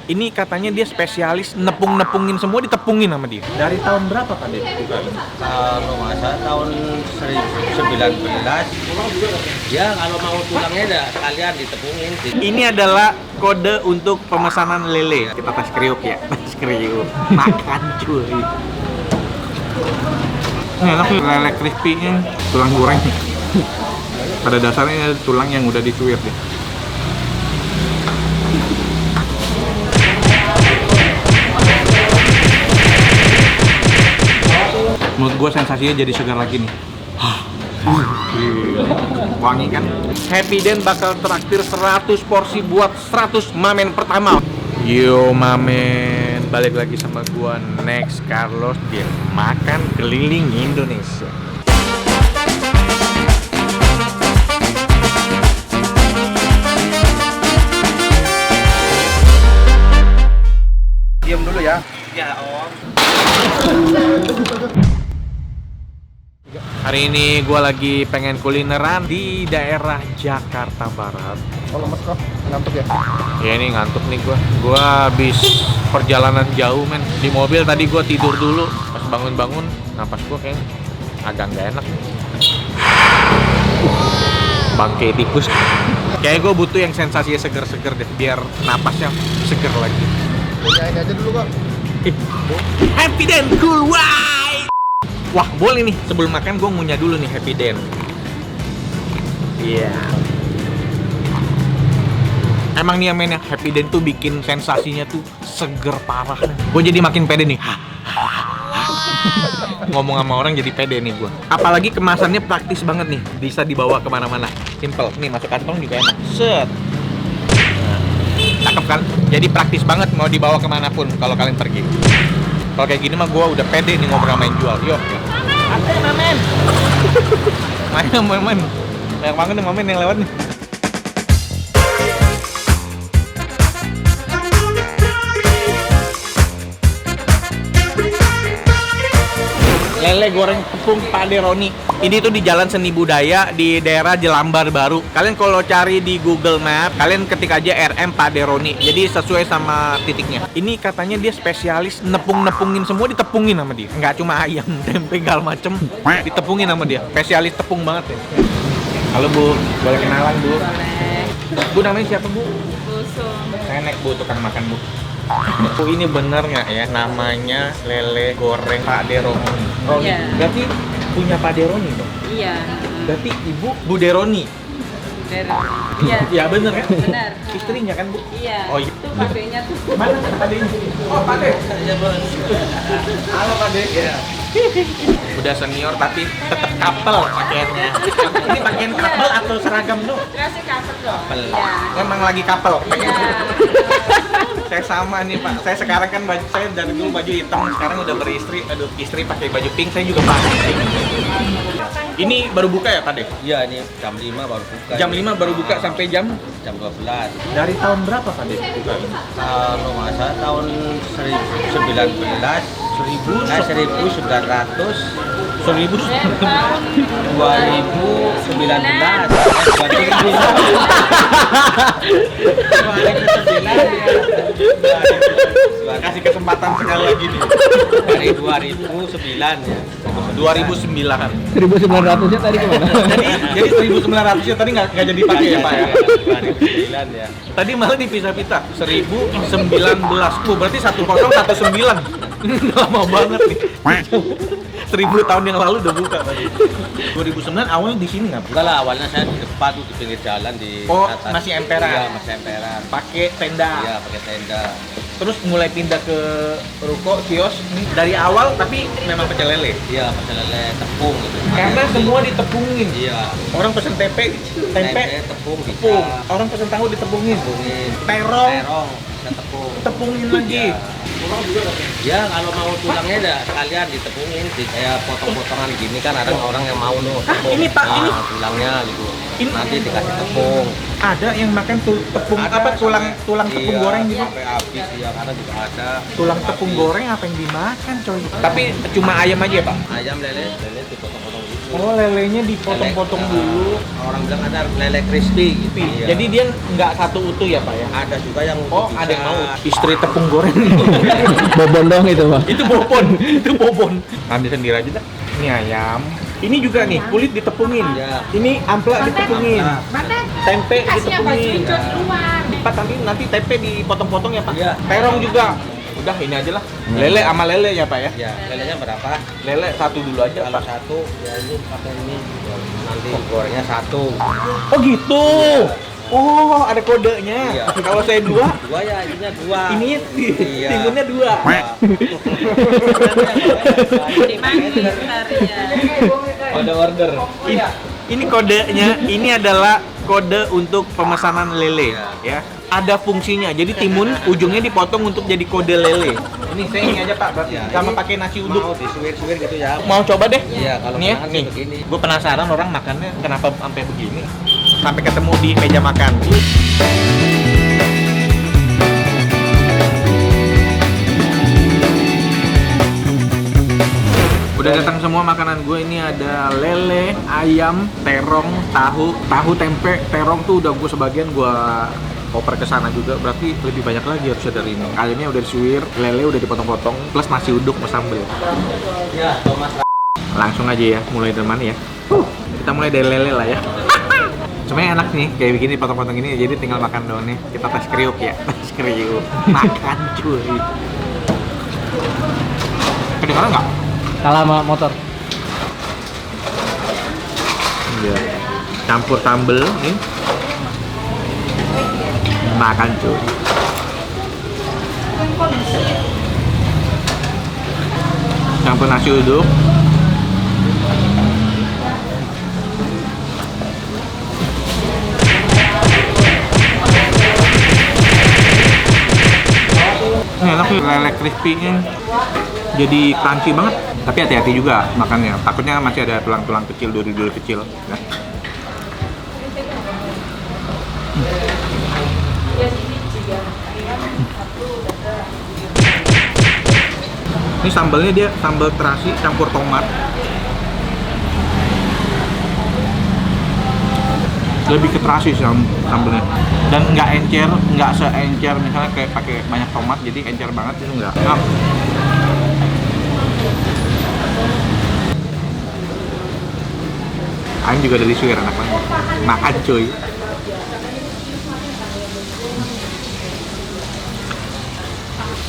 Ini katanya dia spesialis nepungin semua, ditepungin sama dia. Dari tahun berapa Pak Dek? Kalau nggak salah tahun 2019. Ya kalau mau tulangnya dah sekalian ditepungin. Ini adalah kode untuk pemesanan lele. Kita tes kriuk ya, tes kriuk. Makan cuy. Ini enak nih, lele crispy-nya, tulang goreng. Pada dasarnya tulang yang udah disuir deh. Menurut gue sensasinya jadi segar lagi nih. Wangi kan? Happy Den bakal traktir 100 porsi buat 100 mamen pertama. Yo mamen, balik lagi sama gua Next Carlos di Makan Keliling Indonesia. Diam dulu ya. Ya om. Hari ini gue lagi pengen kulineran di daerah Jakarta Barat. Oh lemes kok, ngantuk ya? Ya ini ngantuk nih gue. Gue habis perjalanan jauh men. Di mobil tadi gue tidur dulu. Pas bangun-bangun, napas gue kayak agak nggak enak. Bangke tikus. Kayak gue butuh yang sensasinya seger-seger deh, biar napasnya seger lagi. Punyain aja dulu kok. Happy Den Cool White. Wah boleh nih, sebelum makan gue ngunyah dulu nih Happy Den. Iya. Emang nih ya men ya, Happy Den tuh bikin sensasinya tuh seger parah. Gue jadi makin pede nih. Ngomong sama orang jadi pede nih gue. Apalagi kemasannya praktis banget nih, bisa dibawa kemana-mana. Simple, nih masuk kantong juga enak. Set. Cakep kan? Jadi praktis banget mau dibawa kemanapun kalau kalian pergi. Kalau kayak gini mah gue udah pede nih ngobrol sama yang jual. Yuk. Ada mamen. Mamen. Banyak banget nih mamen yang lewat nih. Lele goreng tepung Pak Deroni. Ini tuh di Jalan Seni Budaya di daerah Jelambar Baru. Kalian kalau cari di Google Map, kalian ketik aja RM Pak Deroni. Jadi sesuai sama titiknya. Ini katanya dia spesialis nepungin semua, ditepungin sama dia. Nggak cuma ayam, tempe, segala macem, ditepungin sama dia. Spesialis tepung banget ya. Halo Bu, boleh kenalan Bu? Boleh. Bu namanya siapa Bu? Busung. Saya naik Bu, tukang makan Bu. Bu ini bener nggak ya namanya lele goreng Pak Deroni? Oh, Iya. berarti punya Pak Deroni dong? Iya. Berarti Ibu Bu Deroni? Dari. Iya. Iya bener kan? Benar. Istrinya kan Bu? Iya. Oh iya. Itu pakainya tuh. Mana Padenya? Oh Pade. Ya bos. Halo Pade. Ya. Udah senior tapi tetap couple pakaiannya. Ini pakaian couple atau seragam dong? Kasih cover dong. Couple. Iya. Emang lagi couple. Iya. Saya sama nih Pak. Saya sekarang kan baju saya dari dulu baju hitam, sekarang udah beristri. Aduh, istri pakai baju pink, saya juga pakai pink. Ini baru buka ya Pade? Iya ini jam 5 baru buka. Jam 5 baru buka sampai jam? Jam 12. Dari tahun berapa Pade buka? Kalau nggak salah tahun 2019. 1900. 2009. Kasih kesempatan sekali lagi nih. Dari 2009 ya. 2009. 1900-nya tadi kemana? Jadi 1900 nya tadi nggak jadi pakai ya Pak ya? 2009 ya. Tadi malah dipisah-pisah 1019. Berarti 1019. Lama banget nih. 1000 tahun yang lalu udah buka tadi. 2009 awalnya di sini nggak Bu? Enggak lah, awalnya saya di depan tuh di pinggir jalan di Oh, atas. masih emperan? Iya, masih emperan. Pakai tenda. Iya, pakai tenda. Terus mulai pindah ke ruko, kios dari awal tapi memang pecel lele. Iya, pecel lele tepung gitu. Karena semua ditepungin. Iya. Orang pesen tempe, tepung bisa. tepung. Orang pesen tahu ditepungin. Tepungin. Terong, Terong, bisa tepung. tepungin lagi. Iya. Ya kalau mau tulangnya ada sekalian ditepungin, kayak potong-potongan gini kan ada orang yang mau tepung. ini, Pak, Nah, ini. tulangnya gitu. Ini. Nanti dikasih tepung. Ada yang makan tepung Ada apa tulang sampai- tepung iya, goreng gitu. sampai habis ya, karena juga ada. Tulang tepung goreng apa yang dimakan, coy? Tapi cuma ayam aja, Pak. Ayam lele dipotong-potong gitu. Oh, lelenya dipotong-potong Lele, dulu. Orang bilang ada lele crispy gitu. Iya. Jadi dia nggak satu utuh ya, Pak ya? ada juga yang Oh, bisa. ada yang mau istri tepung goreng. Bobon dong itu, Pak. Itu bobon, itu bobon. Ambil sendiri aja dah. Ini ayam. Ini juga nih kulit ditepungin. Ya. Ini ampla ditepungin. Mana? Tempe Kasihnya baju ditepungin. hijau di luar. Pak, nanti tempe dipotong-potong ya, Pak. Iya. Terong juga. Udah ini aja lah. Lele sama lele ya, Pak ya. Ya, lelenya berapa? Lele satu dulu aja, Kalau Pak. satu ya ini pakai ini. Nanti gorengnya satu. Oh gitu. Oh, ada kodenya. Iya. Kalau saya dua, Dua ya, ininya dua. ini Iya. timunnya dua. Di mana sebenarnya? Kode order. Ini kodenya, ini adalah kode untuk pemesanan lele, ya. Ada fungsinya. Jadi timun ujungnya dipotong untuk jadi kode lele. Ini saya ini aja, Pak, berarti Ya, sama ini pakai nasi Mau uduk. disuir-suir gitu ya. Mau coba deh? Iya, kalau nih, ya, makan nih. sih begini. Gue penasaran orang makannya kenapa sampai begini. Sampai ketemu di meja makan. Udah datang semua makanan gue. Ini ada lele, ayam, terong, tahu tempe. Terong tuh udah gue sebagian gue oper ke sana juga, berarti lebih banyak lagi harusnya dari ini. Ayamnya udah disuir, lele udah dipotong-potong, plus nasi uduk sama sambel. Ya, Thomas. Langsung aja ya, mulai dari mana ya? Kita mulai dari lele lah ya. Sebenarnya enak nih, kayak begini potong-potong ini, jadi tinggal makan doang nih. Kita tes kriuk ya, tes kriuk. Makan cuy. Kedengaran nggak? Kalah sama motor. Iya. Campur sambel nih. Makan cuy. Campur nasi uduk. Ini enak sih, lele crispy-nya jadi crunchy banget. Tapi hati-hati juga makannya, takutnya masih ada tulang-tulang kecil, duri-duri kecil ya. Ini sambalnya dia sambal terasi campur tomat. Lebih ke terasi sih sambalnya. Dan nggak encer, nggak seencer misalnya kayak pakai banyak tomat, jadi encer banget itu nggak. Nah. Ayam juga dari suir enak banget. Makan cuy.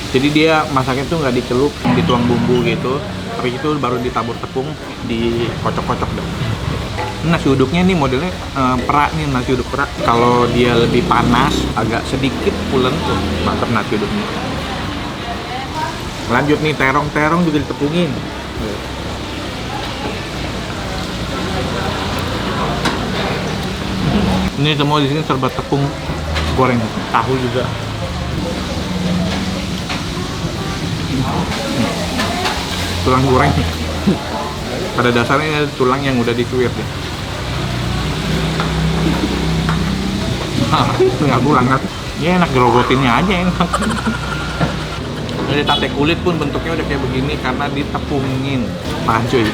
Jadi dia masaknya tuh nggak dicelup, dituang bumbu gitu, tapi itu baru ditabur tepung, dikocok-kocok deh. Ini nasi uduknya nih modelnya perak nih, nasi uduk perak. Kalau dia lebih panas, agak sedikit pulen tuh, mantap nasi uduknya. Lanjut nih, terong juga ditepungin. Ini semua di sini serba tepung goreng, tahu juga. Tulang goreng. Pada dasarnya tulang yang udah dicuir ya. Nggak tulang kan? Ya enak, gerogotinnya aja enak. Dari sate kulit pun bentuknya udah kayak begini karena ditepungin. Makan cuy.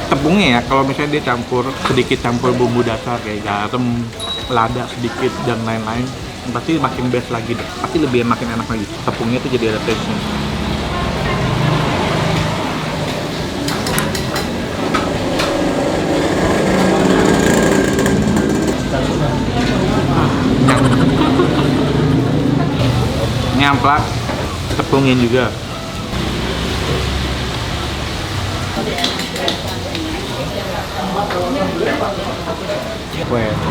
Tepungnya ya, kalau misalnya dia sedikit campur bumbu dasar kayak garam, lada sedikit dan lain-lain, pasti makin best lagi deh. Pasti lebih makin enak lagi. Tepungnya tuh jadi ada taste-nya. Ini ampla, tepungin juga.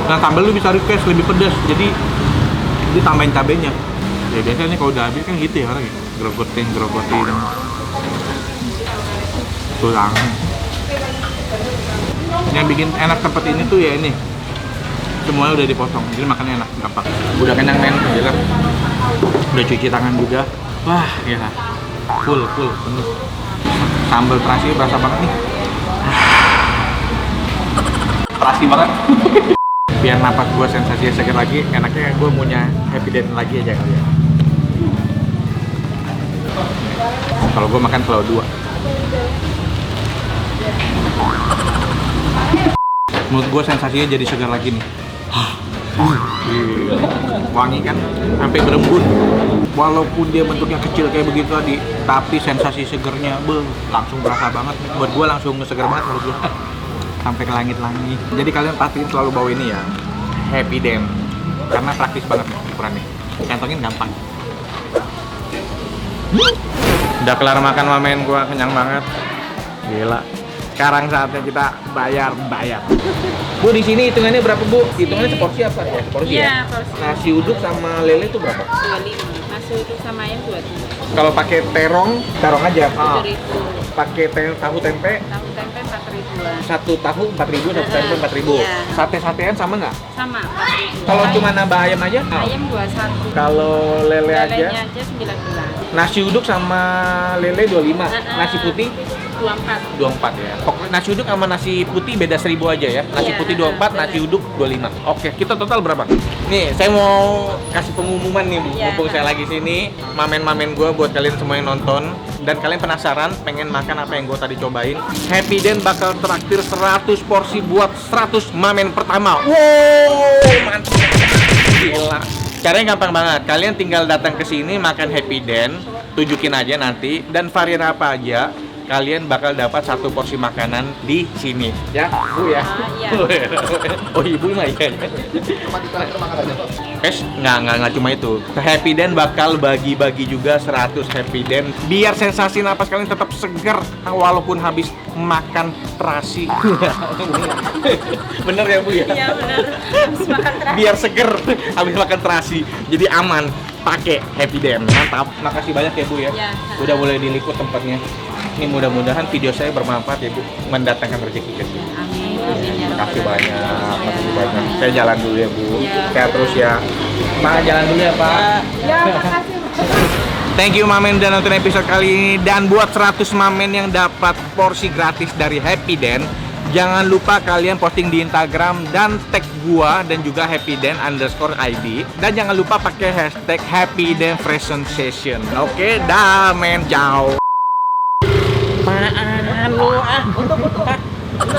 Nah, sambal lu bisa request lebih pedas, jadi ditambahin cabenya. Ya biasanya kalau udah habis kan gitu ya orang ya, grogotin tulang. Yang bikin enak tempat ini tuh ya ini, semuanya udah dipotong, jadi makannya enak, gampang. Udah kenyang men, gila. Udah cuci tangan juga. Wah, ya. Full penuh. Sambal terasi berasa banget nih. Terasi banget. Biar napas gue sensasi segar lagi, enaknya gue punya Happy Den lagi aja kali ya. Kalau gue makan selalu 2. Menurut gue sensasinya jadi segar lagi nih. Wangi kan, sampai berembun. Walaupun dia bentuknya kecil kayak begitu tadi, tapi sensasi segernya langsung berasa banget. Buat gue langsung segar banget menurut gue. Sampai ke langit-langit. Jadi kalian pastiin selalu bawa ini ya, Happy Den, karena praktis banget nih ukurannya. Kantongin gampang. Udah kelar makan mamen, gue kenyang banget. Gila. Sekarang saatnya kita bayar. Bu, di sini hitungannya berapa, Bu? Hitungannya seporsi apa ya? Seporsi Iya, ya? porsi. Nasi uduk sama lele itu berapa? 25. Nasi uduk sama ayam 23. Kalau pakai terong aja. 7.000. Pakai tahu tempe, Tahu tempe 4.000-an. satu tahu 4.000, satu tempe 4.000. Iya. Sate-satean sama nggak? Sama 4.000. Kalau cuma nambah ayam aja? ayam 21. Kalau lele Lelenya aja? aja 19. Nasi uduk sama lele 25. Nasi putih 24. 24 ya. Pokoknya nasi uduk sama nasi putih beda 1.000 aja ya. Nasi Iya, putih 24, benar. nasi uduk 25. Oke, kita total berapa? Nih, saya mau kasih pengumuman nih, Bu. Iya. Mumpung saya lagi sini, mamen-mamen gue buat kalian semua yang nonton dan kalian penasaran pengen makan apa yang gue tadi cobain. Happy Den bakal traktir 100 porsi buat 100 mamen pertama. Wow, mantap. Gila. Caranya gampang banget. Kalian tinggal datang ke sini makan Happy Den, tunjukin aja nanti dan varian apa aja. Kalian bakal dapat 1 porsi makanan di sini, ya, Bu ya. Iya. Oh, Ibu mah iya. Guys, nggak cuma itu. Happy Den bakal bagi-bagi juga 100 Happy Den biar sensasi napas kalian tetap segar walaupun habis makan terasi. Bener ya, Bu ya? Iya benar. Habis makan terakhir. Biar seger habis makan terasi. Jadi aman pakai Happy Den. Mantap. Makasih banyak ya, Bu ya. Ya. Udah boleh diliput tempatnya. Ini mudah-mudahan video saya bermanfaat ya, Bu, mendatangkan rezeki ke sini. Amin. Amin ya Terima kasih Rabbal banyak, Alamin. makasih banyak. Saya jalan dulu ya, Bu. Ya. Sehat terus ya. Pak, jalan dulu ya, Pak. Ya, makasih. Thank you Mamen udah nonton episode kali ini. Dan buat 100 Mamen yang dapat porsi gratis dari Happy Den, jangan lupa kalian posting di Instagram dan tag gua dan juga happyden_id. Dan jangan lupa pakai hashtag Happy Den Fresh Sensation. Oke, dah men, ciao. Apaan lu ah?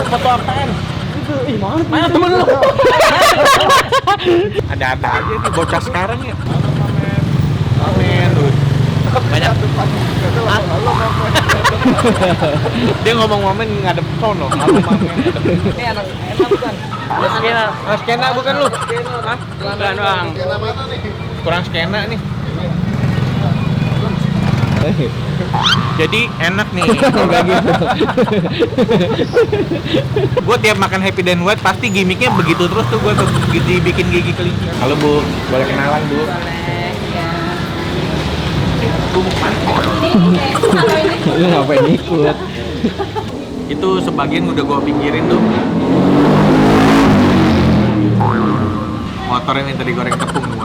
Foto apaan? Mana temen lu? Ada-ada aja nih bocah sekarang ya. Amin. Banyak. Ah. Dia ngomong momen ngadep sono. Halo Mamen. Ini anak bukan? Anak skena bukan lu? Hah? Bukan bang. Kurang skena nih. Jadi enak nih. Gue tiap makan Happy Den White pasti gimmicknya begitu terus tuh, gue dibikin gigi kelinci. Halo Bu, boleh kenalan Bu? Boleh, ya. Lu ngapain ikut? Itu sebagian udah gue pinggirin tuh. Motor ini tadi goreng tepung gue.